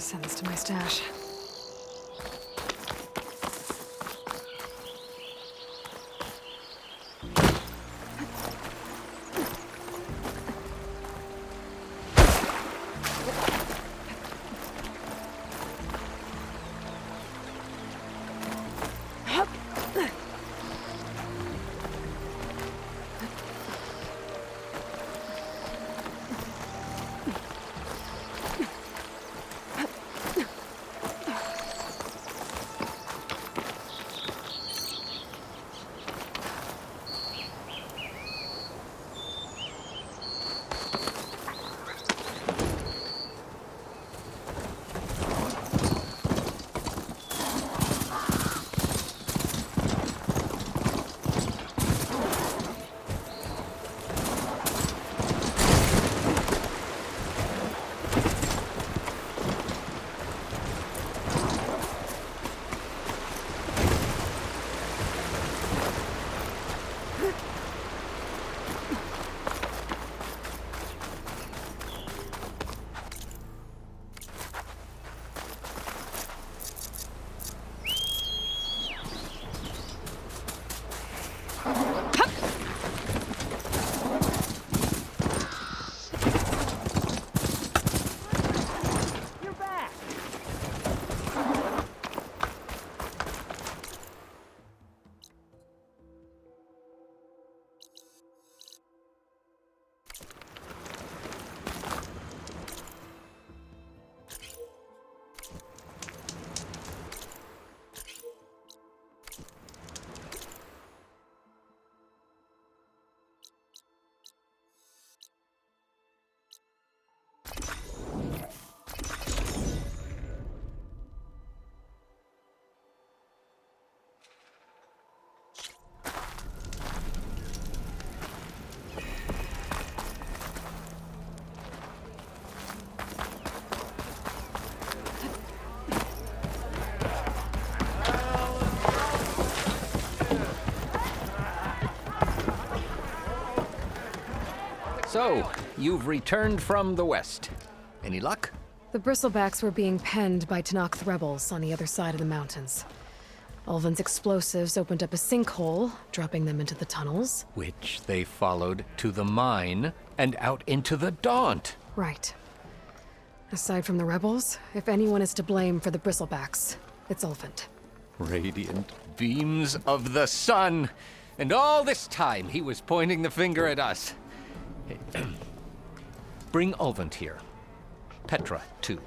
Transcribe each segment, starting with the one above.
Send this to my stash. So, you've returned from the west. Any luck? The bristlebacks were being penned by Tanakh rebels on the other side of the mountains. Ulvin's explosives opened up a sinkhole, dropping them into the tunnels. Which they followed to the mine and out into the Daunt. Right. Aside from the rebels, if anyone is to blame for the bristlebacks, it's Ulvin. Radiant beams of the sun. And all this time he was pointing the finger at us. Bring Ulvin here. Petra, too.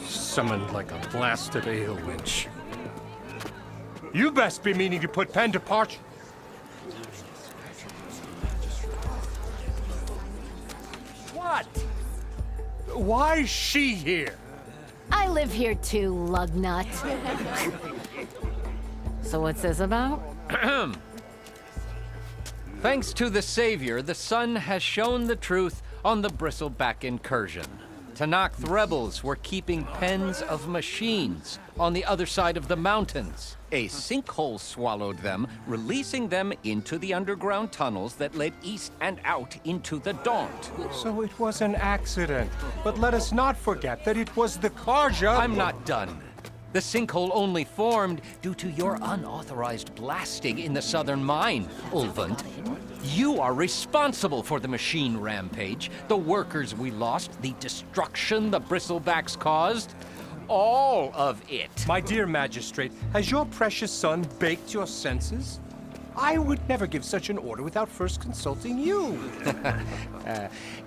Summoned like a blasted ale winch. You best be meaning to put pen to parch. What? Why is she here? I live here too, lugnut. So what's this about? Thanks to the Savior, the sun has shown the truth on the bristleback incursion. Tanakh rebels were keeping pens of machines on the other side of the mountains. A sinkhole swallowed them, releasing them into the underground tunnels that led east and out into the Daunt. So it was an accident. But let us not forget that it was the Karja. I'm not done. The sinkhole only formed due to your unauthorized blasting in the southern mine, Ulvin. You are responsible for the machine rampage, the workers we lost, the destruction the bristlebacks caused. All of it. My dear magistrate, has your precious son baked your senses? I would never give such an order without first consulting you.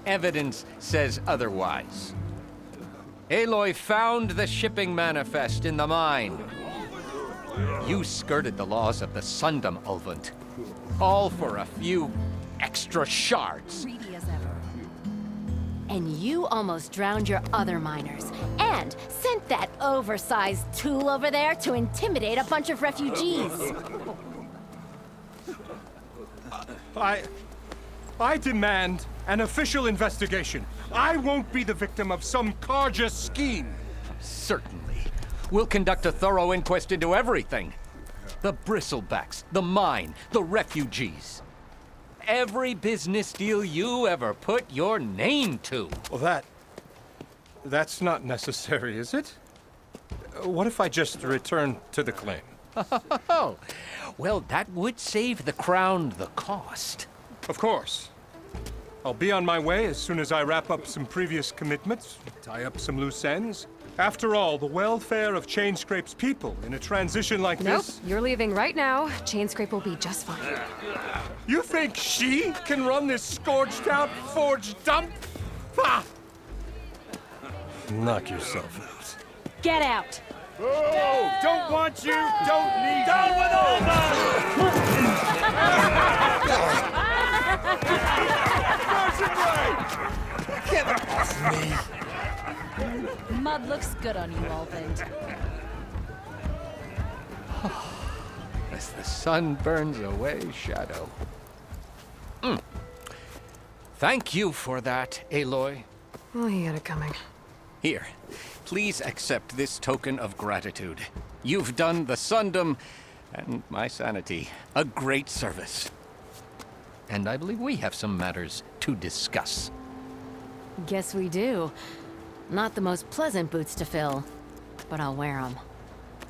Evidence says otherwise. Aloy found the shipping manifest in the mine. You skirted the laws of the Sundom, Ulvin. All for a few extra shards. Greedy as ever. And you almost drowned your other miners. And sent that oversized tool over there to intimidate a bunch of refugees. I demand an official investigation. I won't be the victim of some Karja scheme. Certainly. We'll conduct a thorough inquest into everything. The bristlebacks, the mine, the refugees. Every business deal you ever put your name to. Well, that's not necessary, is it? What if I just return to the claim? Oh, well, that would save the Crown the cost. Of course. I'll be on my way as soon as I wrap up some previous commitments, tie up some loose ends. After all, the welfare of Chainscrape's people in a transition like Nope, this... you're leaving right now. Chainscrape will be just fine. You think she can run this scorched-out forged dump? Ha! Knock yourself out. Get out! Oh, don't want you, don't need down with all Mud looks good on you, Olvend. As the sun burns away shadow. Thank you for that, Aloy. Well, he had it coming. Here, please accept this token of gratitude. You've done the Sundom and my sanity a great service. And I believe we have some matters to discuss. Guess we do. Not the most pleasant boots to fill, but I'll wear them.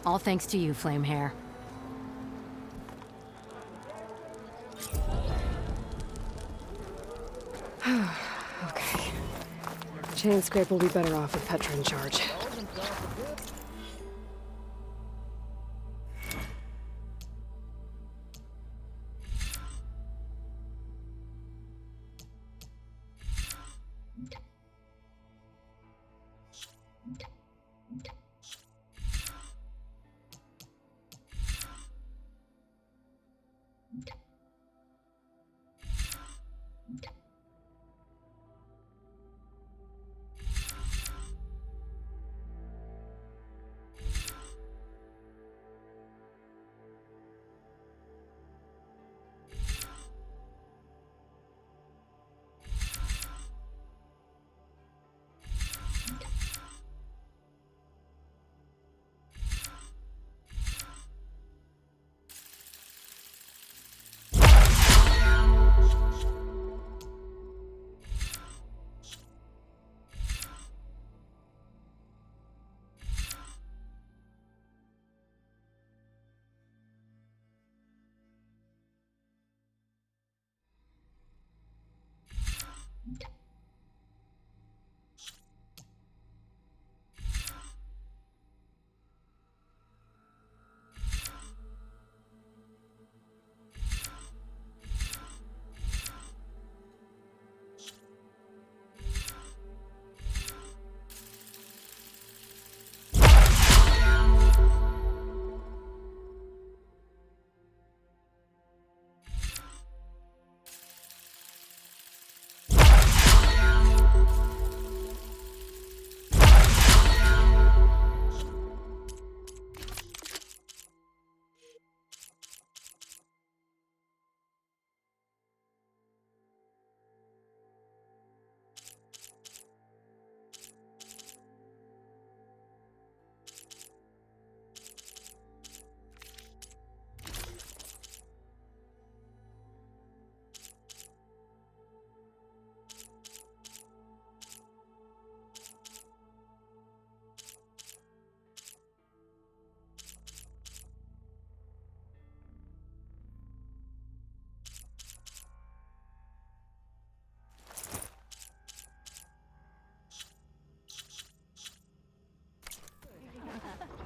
All thanks to you, Flamehair. Okay. Chainscrape will be better off with Petra in charge.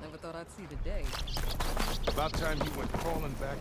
Never thought I'd see the day. About time he went crawling back.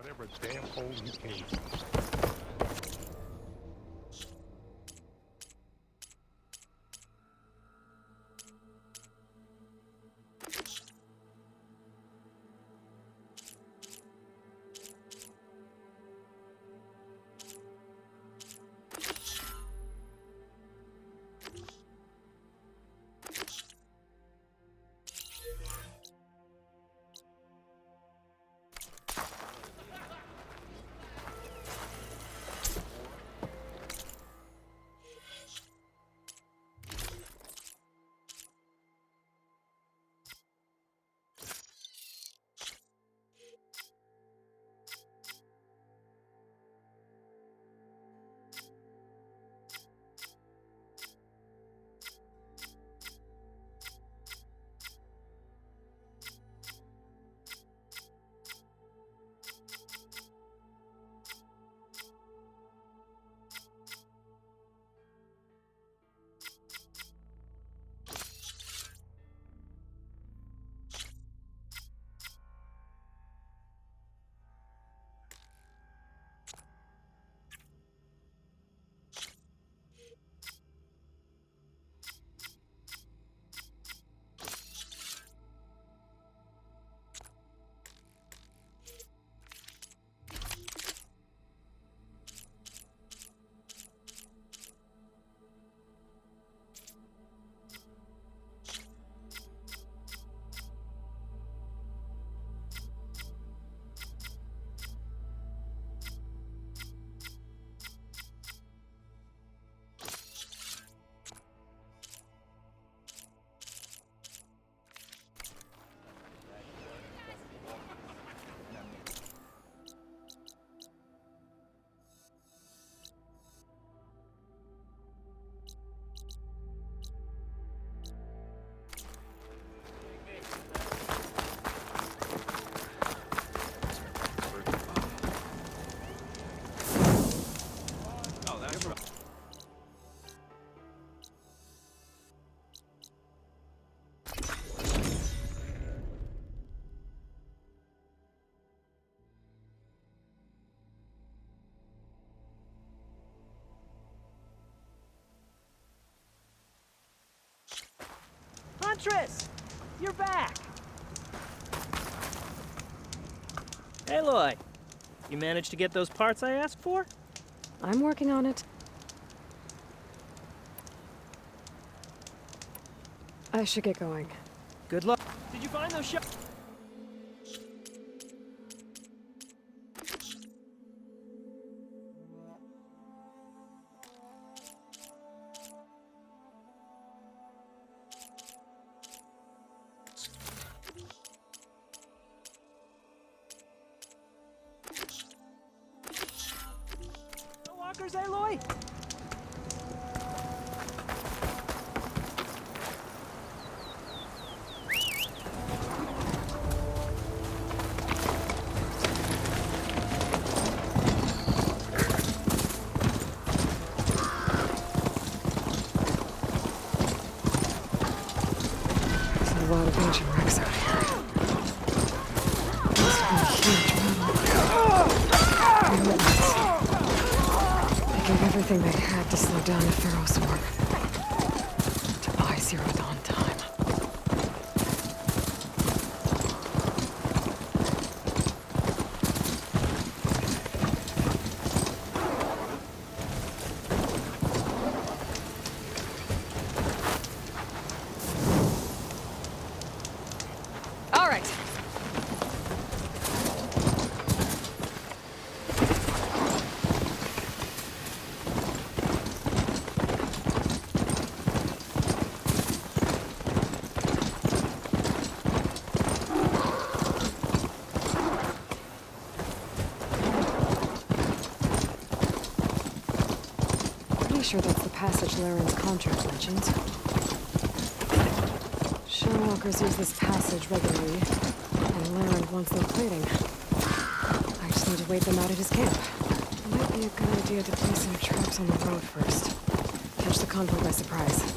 whatever damn hole you came. Huntress! You're back! Aloy, you managed to get those parts I asked for? I'm working on it. I should get going. Good luck. Did you find those shots? Walkers, Aloy? There's a lot of ancient wrecks out here. Must have been a huge battle. They gave everything they had to slow down the Pharaoh's work. To buy Zero Dawn time. All right. Pretty sure that's the passage Laren's contract mentions. Shellwalkers use this passage regularly, and Laren wants them plating. I just need to wait them out at his camp. It might be a good idea to place some traps on the road first. Catch the convoy by surprise.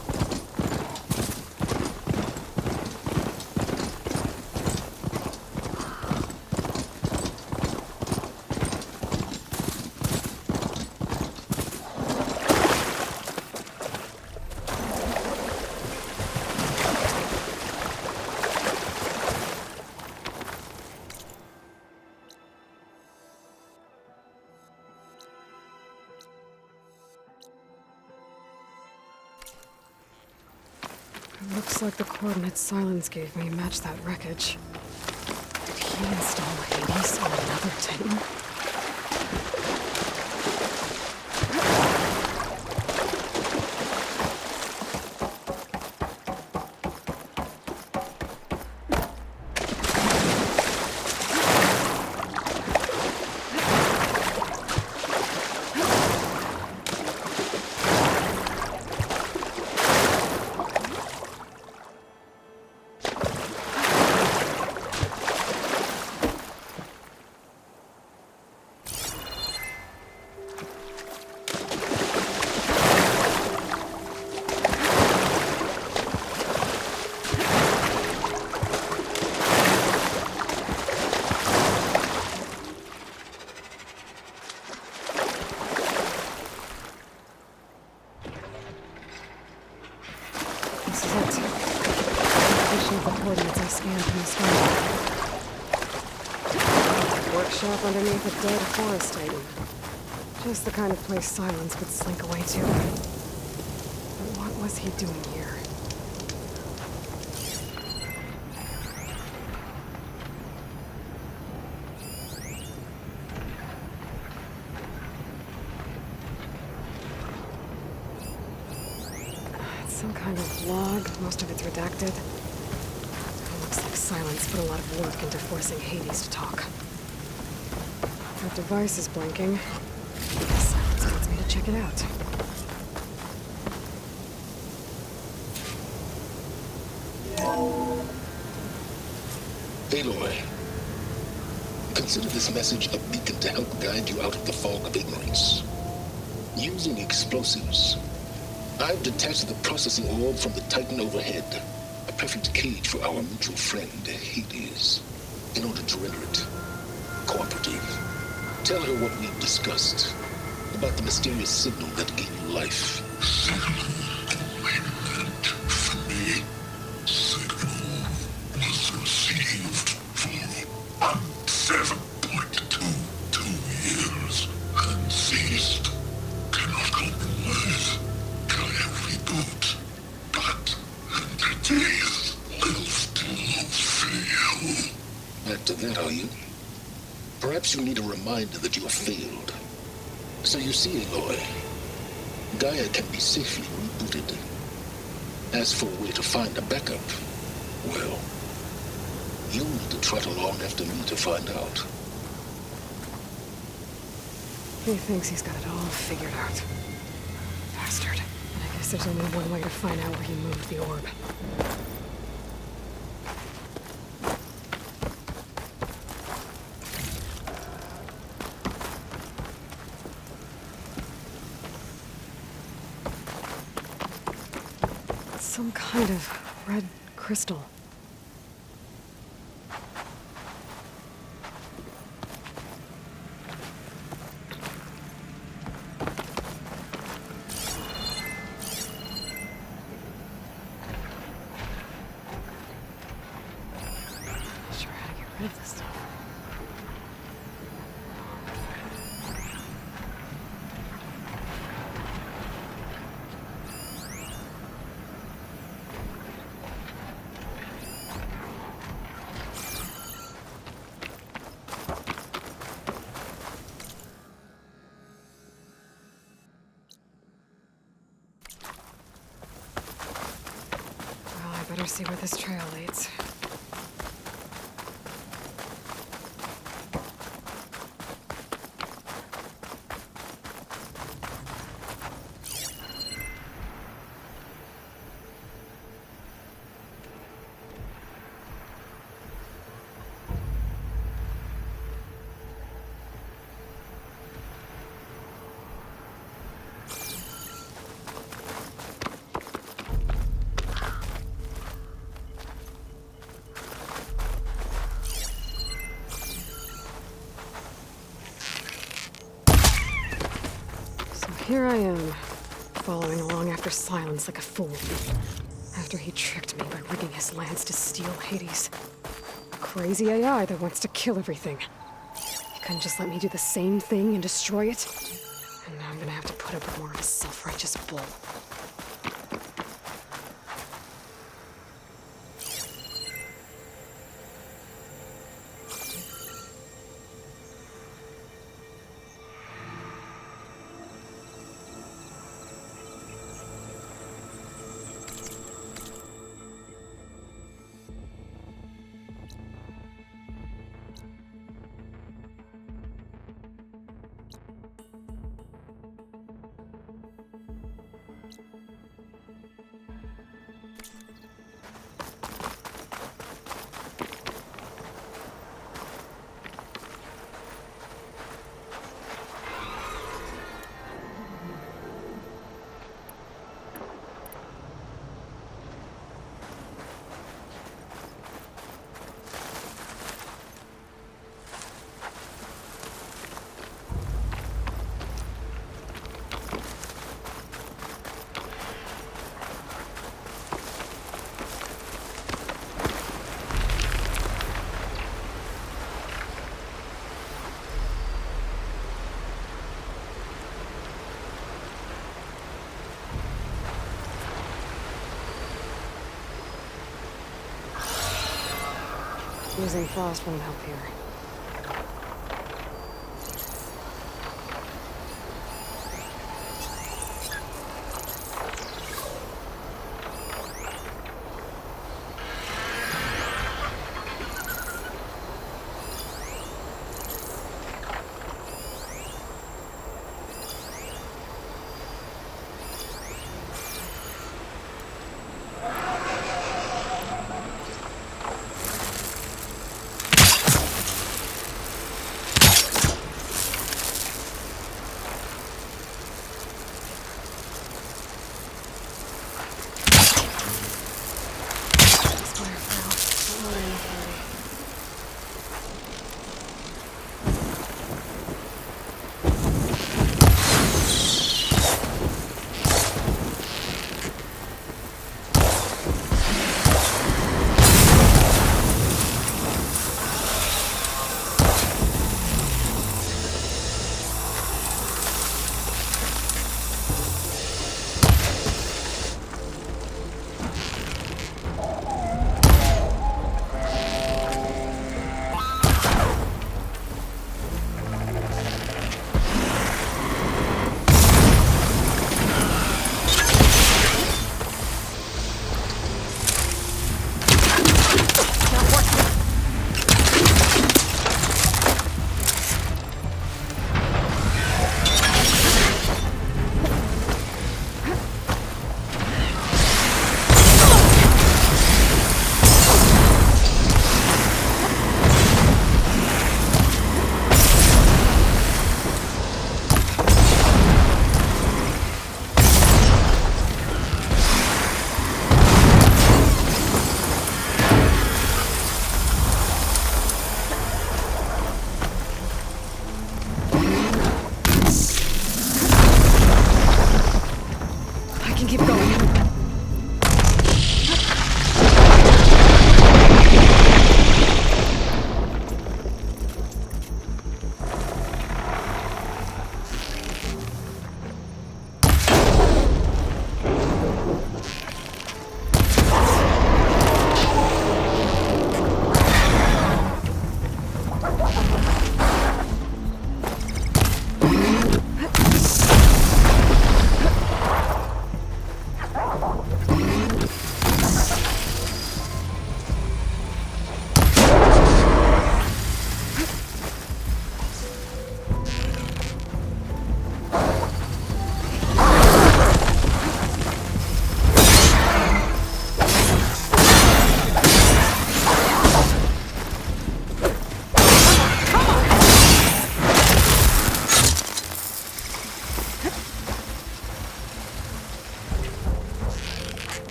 Looks like the coordinates Silence gave me match that wreckage. Did he install Hades on another team? This is it. Location of the coordinates I scanned from the sky. Workshop underneath a dead forest titan. Just the kind of place Silence could slink away to. But what was he doing here? Some kind of log, most of it's redacted. It looks like Silence put a lot of work into forcing Hades to talk. That device is blinking. Silence wants me to check it out. Aloy, consider this message a beacon to help guide you out of the fog of ignorance. Using explosives, I've detached the processing orb from the Titan overhead, a perfect cage for our mutual friend, Hades, in order to render it cooperative. Tell her what we've discussed about the mysterious signal that gave you life. Signal only meant for me. Signal was received for 7.22 years and ceased. Cannot compromise. Try every boot, but entities will still fail. After that, are you? Perhaps you need a reminder that you have failed. So you see, Aloy, Gaia can be safely rebooted. As for a way to find a backup, well, you'll need to trot along after me to find out. He thinks he's got it all figured out. Bastard. And I guess there's only one way to find out where he moved the orb. Some kind of red crystal. Not sure how to get rid of this stuff. Well, I better see where this trail leads. Here I am, following along after Silence like a fool. After he tricked me by rigging his lance to steal Hades. A crazy AI that wants to kill everything. He couldn't just let me do the same thing and destroy it? And now I'm gonna have to put up with more of a self-righteous bull. Using frost won't help here.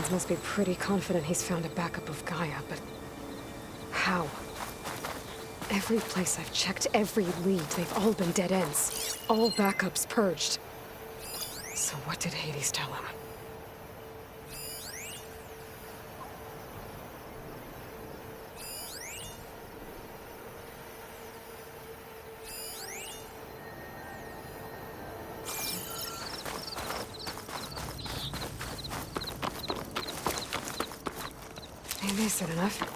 Horaizens must be pretty confident he's found a backup of Gaia, but how? Every place I've checked, every lead, they've all been dead ends. All backups purged. So what did Hades tell him? Maybe I said enough.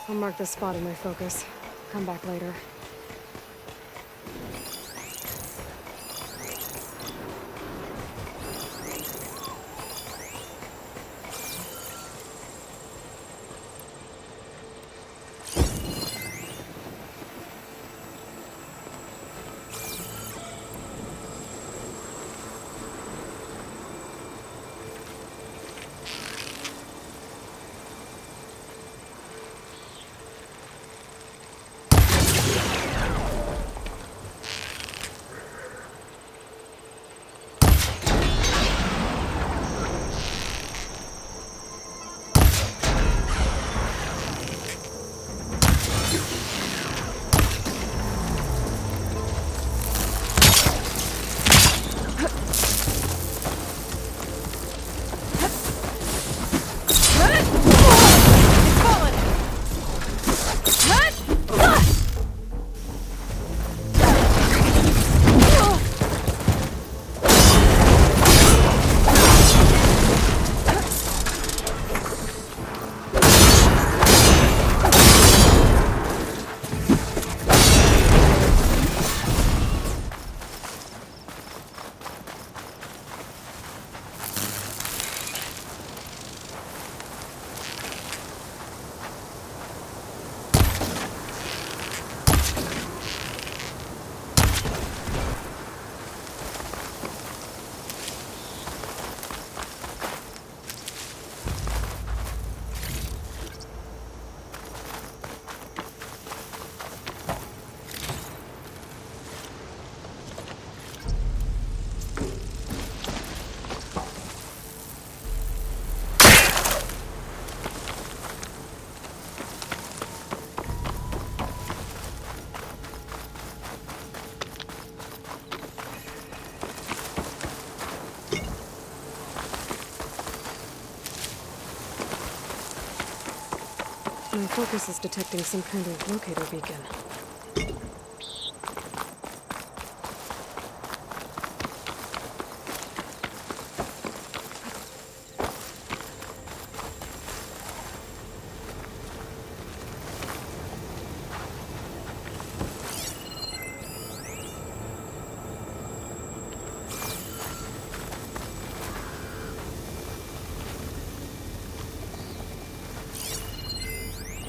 I'll mark this spot in my focus. Come back later. My focus is detecting some kind of locator beacon.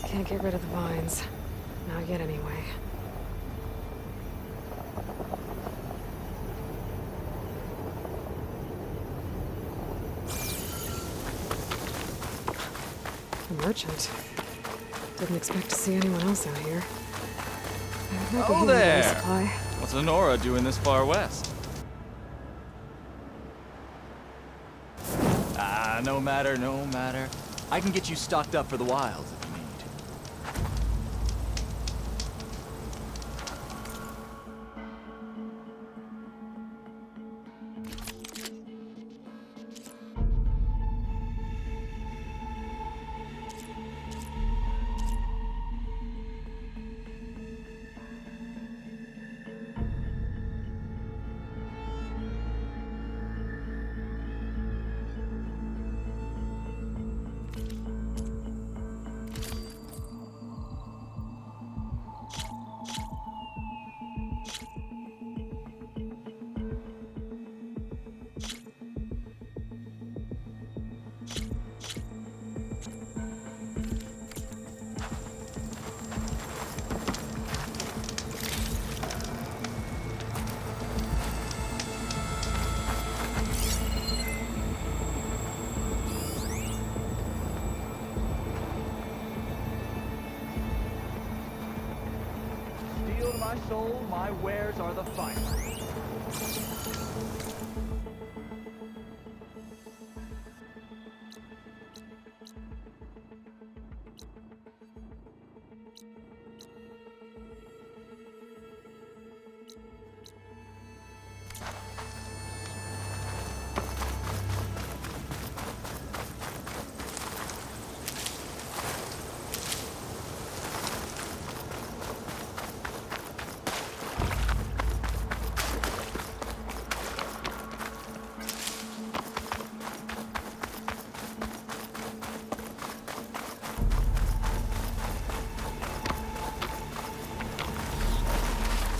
Can't get rid of the vines. Not yet, anyway. A merchant. Didn't expect to see anyone else out here. Oh there! What's Honora doing this far west? Ah, no matter, no matter. I can get you stocked up for the wilds if you need. my soul, my wares are the finest.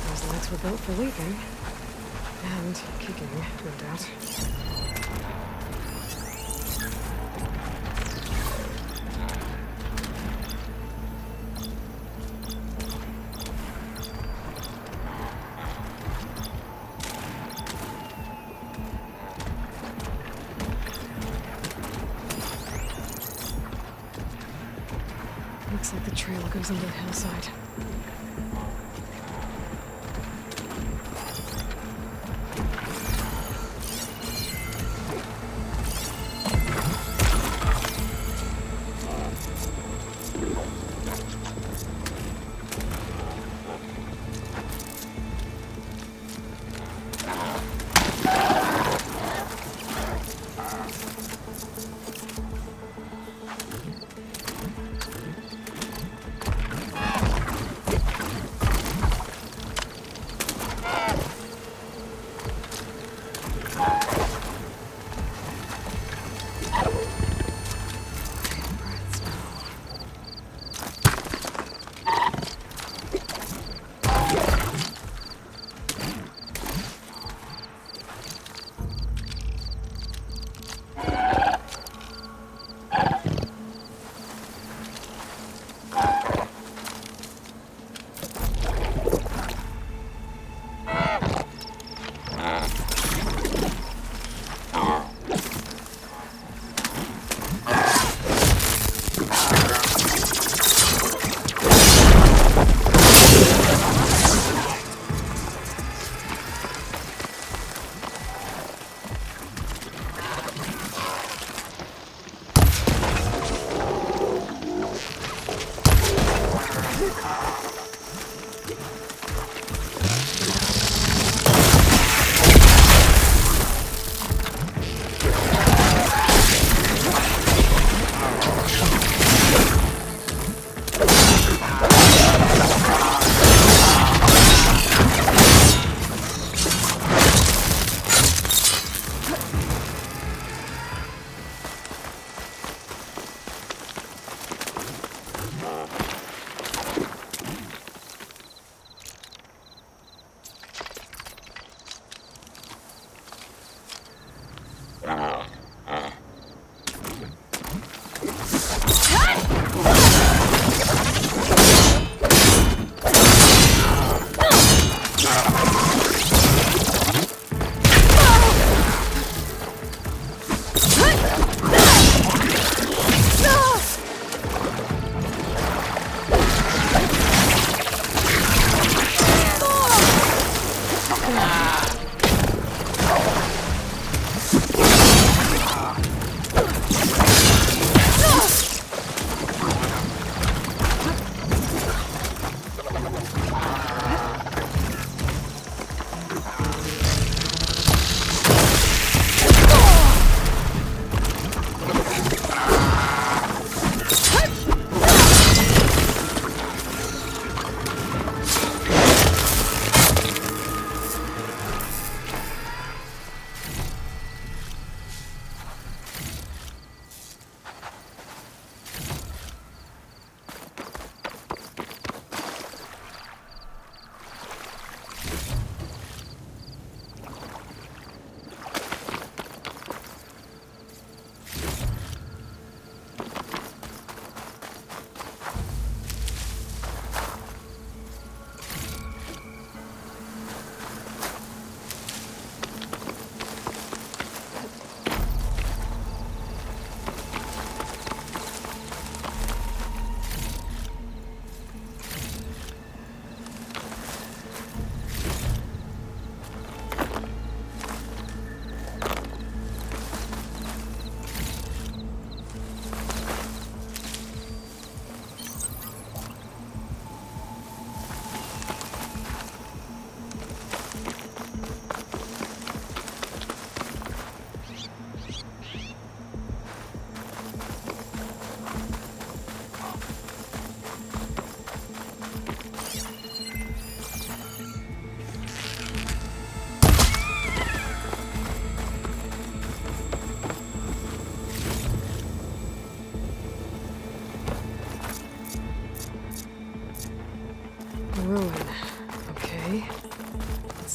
Those legs were built for leaping. And kicking, no doubt. Looks like the trail goes into the hillside.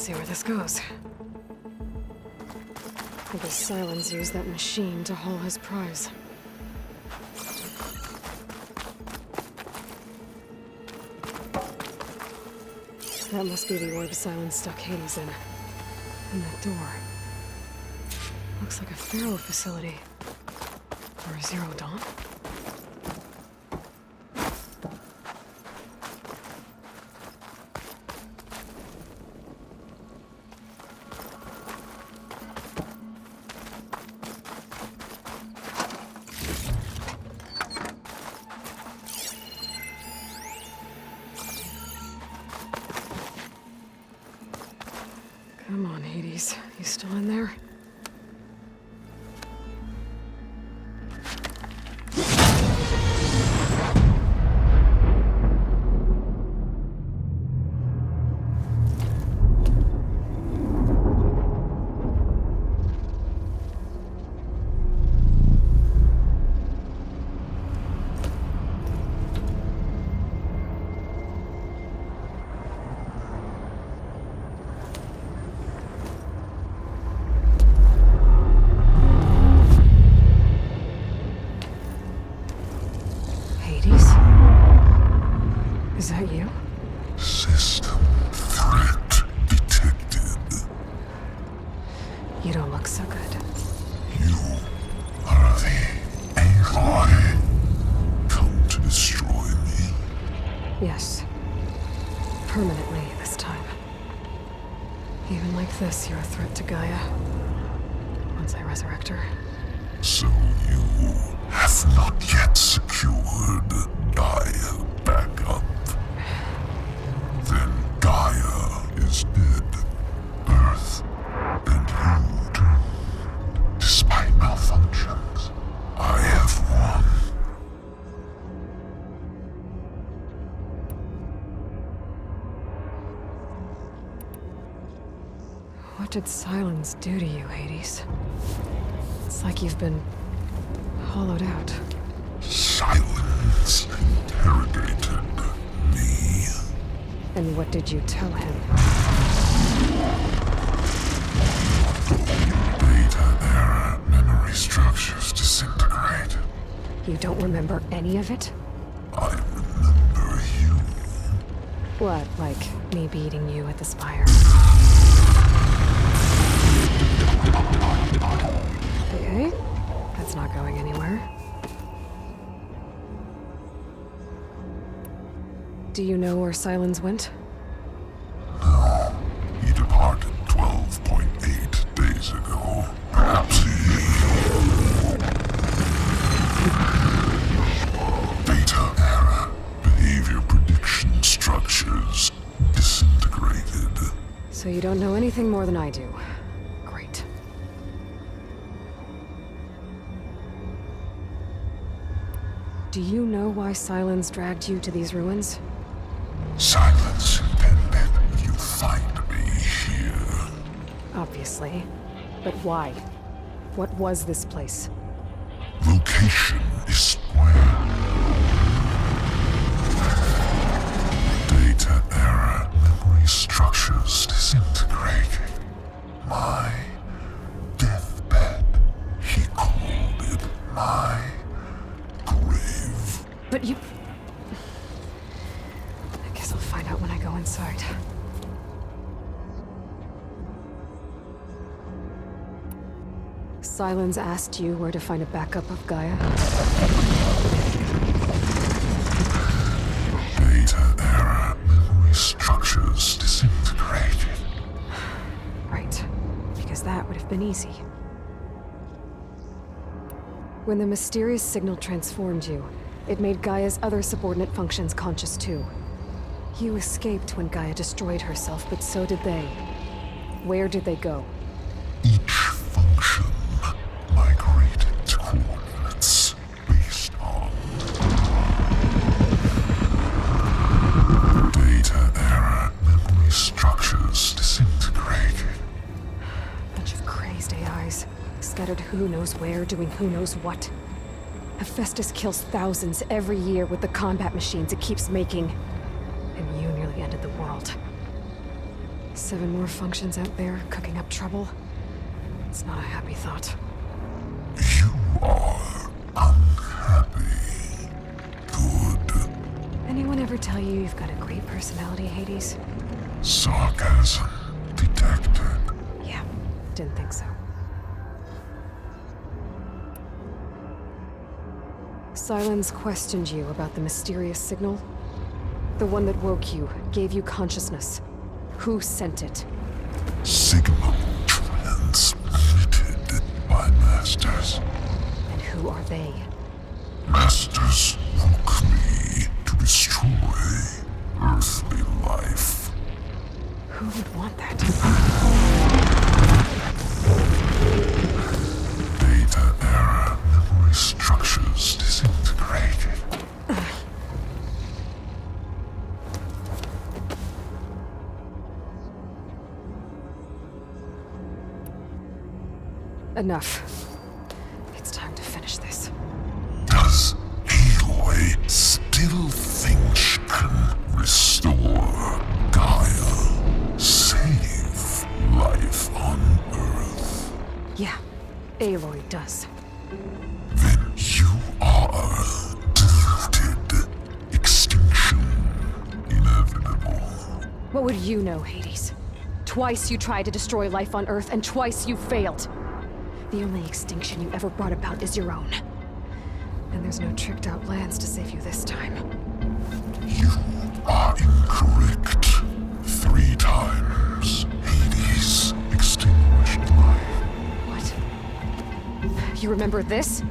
see where this goes. I guess Silence used that machine to haul his prize. That must be the orb Silence stuck Hades in. And that door. Looks like a Pharaoh facility. Or a Zero Dawn? Come on, Hades. You still in there? Is that you? System threat detected. You don't look so good. You are the Aloy. Come to destroy me. Yes. Permanently this time. Even like this, you're a threat to Gaia. Once I resurrect her. So you have not yet secured Gaia back up. Then Gaia is dead. Earth and you doomed. Despite malfunctions, I have won. What did Silence do to you, Hades? It's like you've been hollowed out. Silence interrogated me. And what did you tell him? Data era memory structures disintegrate. You don't remember any of it? I remember you. What, like me beating you at the Spire? Okay, that's not going anywhere. Do you know where Silence went? No. He departed 12.8 days ago. Perhaps he... Data era behavior prediction structures disintegrated. So you don't know anything more than I do. Great. Do you know why Silence dragged you to these ruins? Silence intended you find me here. Obviously. But why? What was this place? Location is square. Data era memory structures disintegrating. My deathbed, he called it my grave. But you... I guess I'll find out when I go inside. Silence asked you where to find a backup of Gaia? Data era memory structures disintegrated. Right. Because that would have been easy. When the mysterious signal transformed you, it made Gaia's other subordinate functions conscious too. You escaped when Gaia destroyed herself, but so did they. Where did they go? Each function migrated to coordinates based on data era memory structures disintegrated. Bunch of crazed AIs, scattered who knows where, doing who knows what. Hephaestus kills thousands every year with the combat machines it keeps making. And you nearly ended the world. 7 more functions out there cooking up trouble. It's not a happy thought. You are unhappy. Good. Anyone ever tell you you've got a great personality, Hades? Sarcasm detected. Yeah, didn't think so. Silence questioned you about the mysterious signal. The one that woke you, gave you consciousness. Who sent it? Signal transmitted by masters. And who are they? Masters woke me to destroy earthly life. Who would want that? Data error, memory structures disintegrated. Enough. It's time to finish this. Does Aloy still think she can restore Gaia? Save life on Earth? Yeah, Aloy does. Then you are deluded. Extinction inevitable. What would you know, Hades? Twice you tried to destroy life on Earth, and twice you failed. The only extinction you ever brought about is your own. And there's no tricked-out plans to save you this time. You are incorrect. 3 times Hades extinguished life. What? You remember this?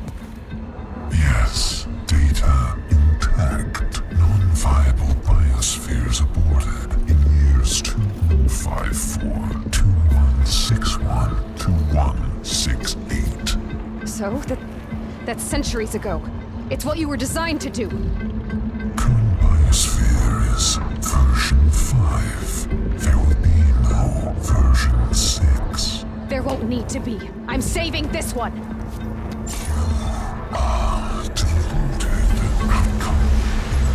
Yes, data intact. Non-viable biospheres aborted in years 2154, 2161, 2168. So, that's centuries ago. It's what you were designed to do. Current biosphere is version 5. There will be no version 6. There won't need to be. I'm saving this one. Deluded. Outcome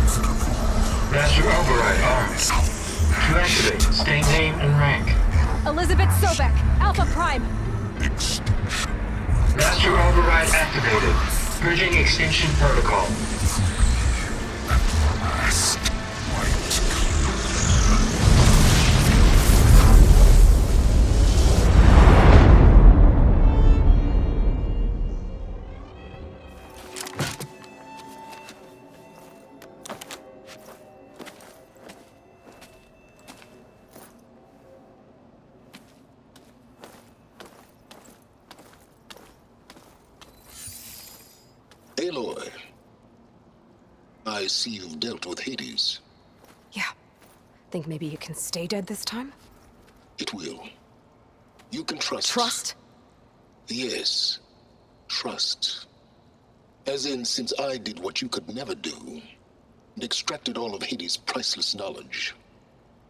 inevitable. Master override armed. To activate, state name and rank. Elizabeth Sobek, Alpha Prime. Extinction. Master override activated. Purging extinction protocol. Last white. Aloy, I see you've dealt with Hades. Yeah. Think maybe you can stay dead this time? It will. You can trust. Trust? Yes. Trust. As in, since I did what you could never do, and extracted all of Hades' priceless knowledge,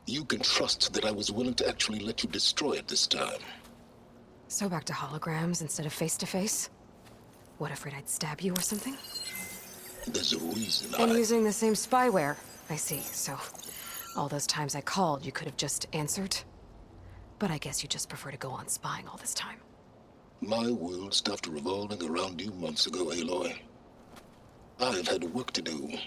you can trust that I was willing to actually let you destroy it this time. So back to holograms instead of face-to-face? What, afraid I'd stab you or something? There's a reason And using the same spyware. I see, so... all those times I called, you could have just answered? But I guess you just prefer to go on spying all this time. My world stopped revolving around you months ago, Aloy. I've had work to do.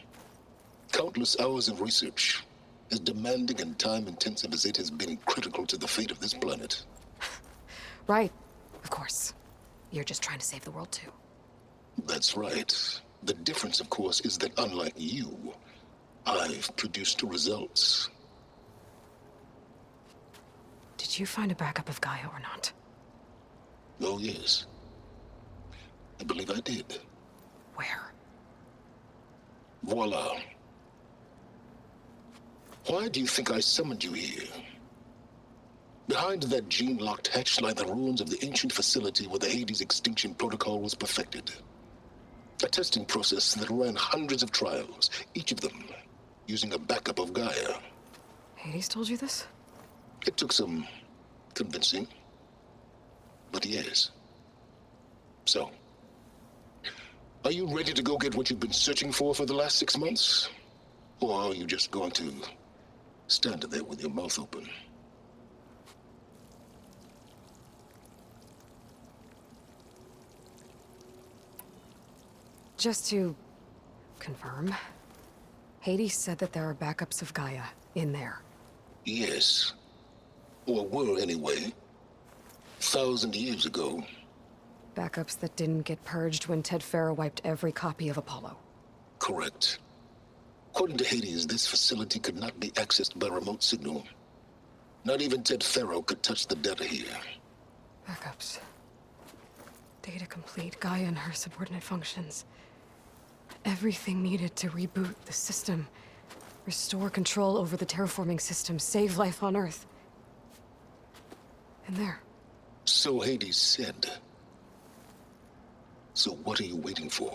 Countless hours of research, as demanding and time-intensive as it has been critical to the fate of this planet. Right, of course. You're just trying to save the world too. That's right. The difference, of course, is that unlike you, I've produced results. Did you find a backup of Gaia or not? Oh, yes. I believe I did. Where? Voila. Why do you think I summoned you here? Behind that gene-locked hatch lie the ruins of the ancient facility where the Hades extinction protocol was perfected. A testing process that ran hundreds of trials, each of them using a backup of Gaia. Hades told you this? It took some convincing, but yes. So, are you ready to go get what you've been searching for the last 6 months? Or are you just going to stand there with your mouth open? Just to confirm, Hades said that there are backups of Gaia in there. Yes. Or were anyway. 1,000 years ago. Backups that didn't get purged when Ted Farrow wiped every copy of Apollo. Correct. According to Hades, this facility could not be accessed by remote signal. Not even Ted Farrow could touch the data here. Backups. Data complete, Gaia and her subordinate functions. Everything needed to reboot the system. Restore control over the terraforming system, save life on Earth. And there. So Hades said. So what are you waiting for?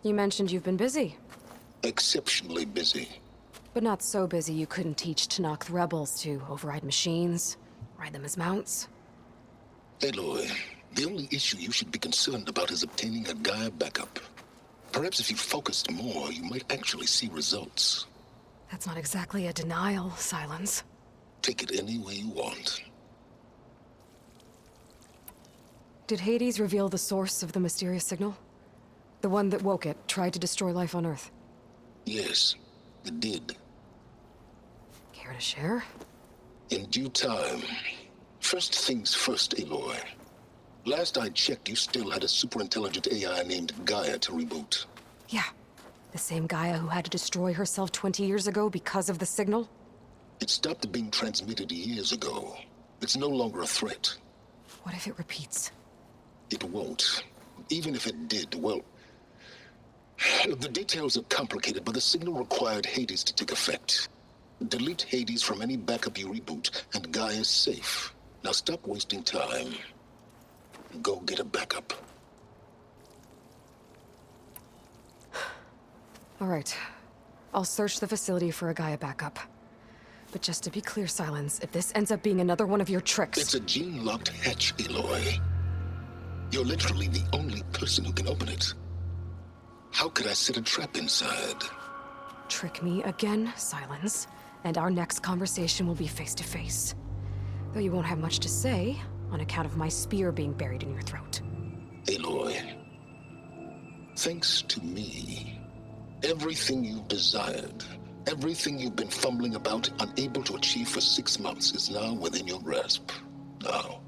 You mentioned you've been busy. Exceptionally busy. But not so busy you couldn't teach Tanakh the rebels to override machines, ride them as mounts. Aloy, the only issue you should be concerned about is obtaining a Gaia backup. Perhaps if you focused more, you might actually see results. That's not exactly a denial, Silence. Take it any way you want. Did Hades reveal the source of the mysterious signal? The one that woke it, tried to destroy life on Earth? Yes, it did. Care to share? In due time. First things first, Aloy. Last I checked, you still had a superintelligent AI named Gaia to reboot. Yeah. The same Gaia who had to destroy herself 20 years ago because of the signal? It stopped being transmitted years ago. It's no longer a threat. What if it repeats? It won't. Even if it did, well... The details are complicated, but the signal required Hades to take effect. Delete Hades from any backup you reboot, and Gaia's safe. Now stop wasting time. Go get a backup. All right. I'll search the facility for a Gaia backup. But just to be clear, Silence, if this ends up being another one of your tricks... It's a gene-locked hatch, Aloy. You're literally the only person who can open it. How could I set a trap inside? Trick me again, Silence, and our next conversation will be face-to-face. Though you won't have much to say, on account of my spear being buried in your throat. Aloy, thanks to me, everything you've desired, everything you've been fumbling about, unable to achieve for 6 months, is now within your grasp. Now,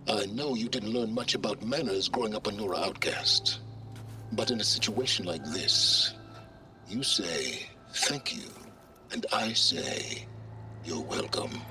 I know you didn't learn much about manners growing up a Nora outcast. But in a situation like this, you say, thank you, and I say, you're welcome.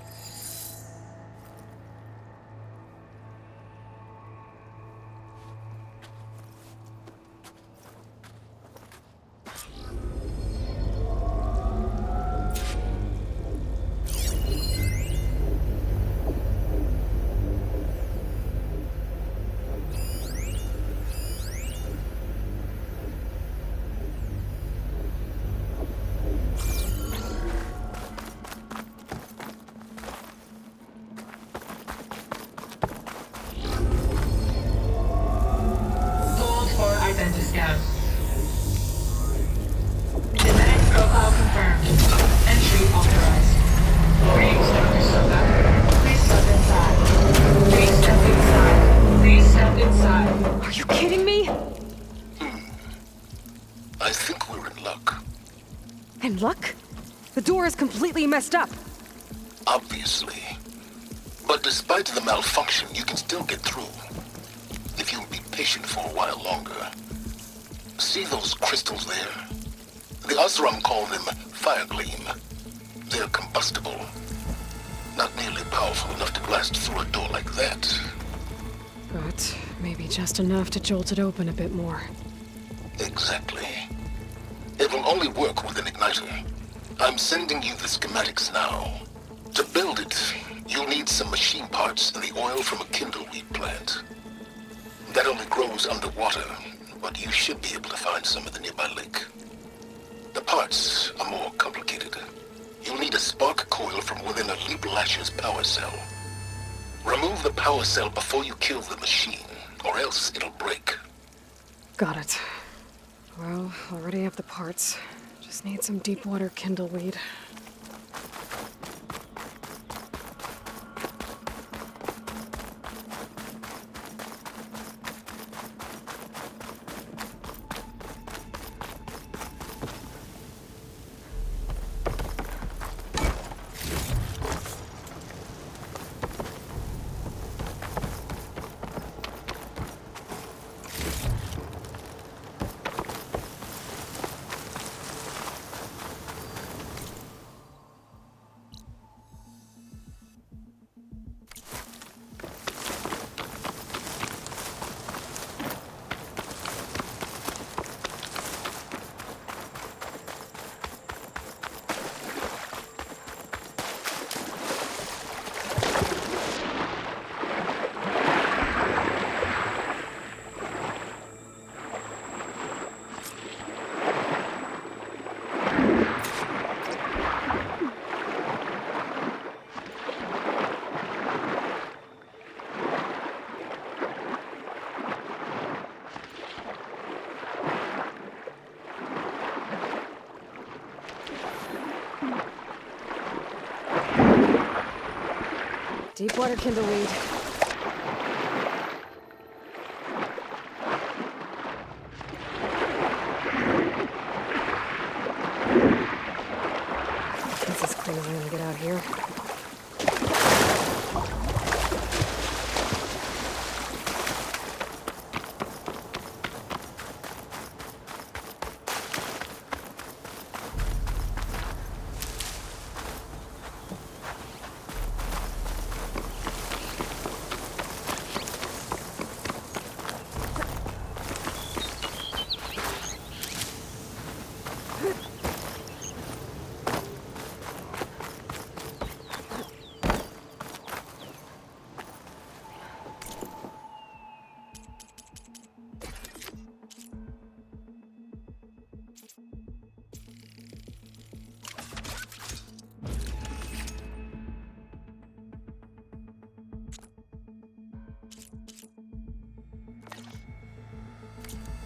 Luck? The door is completely messed up. Obviously. But despite the malfunction, you can still get through. If you'll be patient for a while longer. See those crystals there? The Osram call them fire gleam. They're combustible. Not nearly powerful enough to blast through a door like that. But maybe just enough to jolt it open a bit more. Exactly. It will only work with an igniter. I'm sending you the schematics now. To build it, you'll need some machine parts and the oil from a kindleweed plant. That only grows underwater, but you should be able to find some in the nearby lake. The parts are more complicated. You'll need a spark coil from within a Leap Lasher's power cell. Remove the power cell before you kill the machine, or else it'll break. Got it. Well, already have the parts. Just need some deep water kindleweed. Deepwater kindleweed. This is clear way to get out here.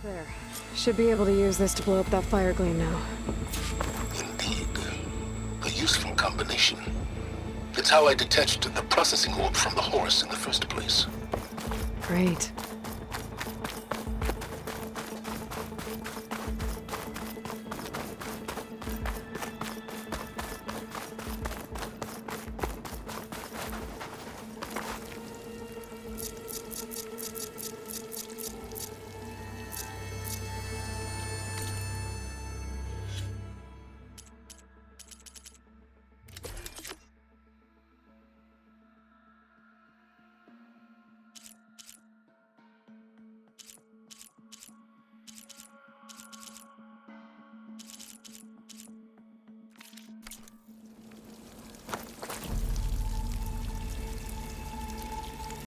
There. Should be able to use this to blow up that fire gleam now. Indeed. A useful combination. It's how I detached the processing orb from the horse in the first place. Great.